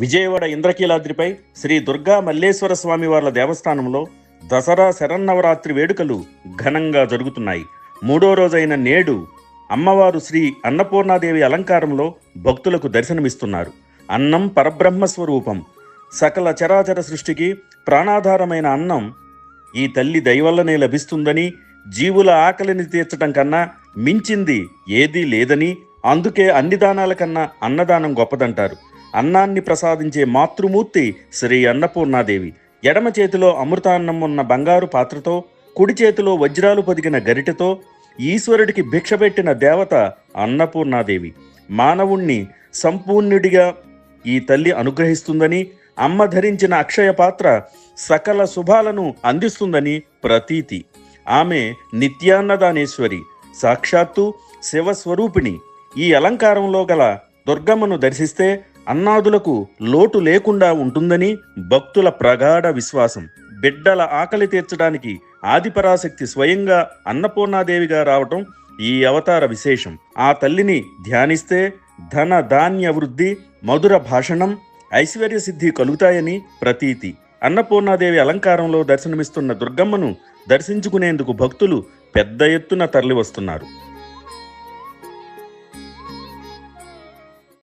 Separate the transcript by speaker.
Speaker 1: విజయవాడ ఇంద్రకీలాద్రిపై శ్రీ దుర్గా మల్లేశ్వర స్వామి వార్ల దేవస్థానంలో దసరా శరన్నవరాత్రి వేడుకలు ఘనంగా జరుగుతున్నాయి. మూడో రోజైన నేడు అమ్మవారు శ్రీ అన్నపూర్ణాదేవి అలంకారంలో భక్తులకు దర్శనమిస్తున్నారు. అన్నం పరబ్రహ్మ స్వరూపం. సకల చరాచర సృష్టికి ప్రాణాధారమైన అన్నం ఈ తల్లి దయవల్లనే లభిస్తుందని, జీవుల ఆకలిని తీర్చడం కన్నా మించింది ఏదీ లేదని, అందుకే అన్ని దానాల కన్నా అన్నదానం గొప్పదంటారు. అన్నాన్ని ప్రసాదించే మాతృమూర్తి శ్రీ అన్నపూర్ణాదేవి. ఎడమ చేతిలో అమృతాన్నం ఉన్న బంగారు పాత్రతో, కుడి చేతిలో వజ్రాలు పొదిగిన గరిటెతో ఈశ్వరుడికి భిక్ష పెట్టిన దేవత అన్నపూర్ణాదేవి. మానవుణ్ణి సంపూర్ణుడిగా ఈ తల్లి అనుగ్రహిస్తుందని, అమ్మ ధరించిన అక్షయ పాత్ర సకల శుభాలను అందిస్తుందని ప్రతీతి. ఆమె నిత్యాన్నదానేశ్వరి, సాక్షాత్తు శివస్వరూపిణి. ఈ అలంకారంలో గల దుర్గమ్మను దర్శిస్తే అన్నాదులకు లోటు లేకుండా ఉంటుందని భక్తుల ప్రగాఢ విశ్వాసం. బిడ్డల ఆకలి తీర్చడానికి ఆదిపరాశక్తి స్వయంగా అన్నపూర్ణాదేవిగా రావటం ఈ అవతార విశేషం. ఆ తల్లిని ధ్యానిస్తే ధన ధాన్య వృద్ధి, మధుర భాషణం, ఐశ్వర్య సిద్ధి కలుగుతాయని ప్రతీతి. అన్నపూర్ణాదేవి అలంకారంలో దర్శనమిస్తున్న దుర్గమ్మను దర్శించుకునేందుకు భక్తులు పెద్ద ఎత్తున తరలివస్తున్నారు.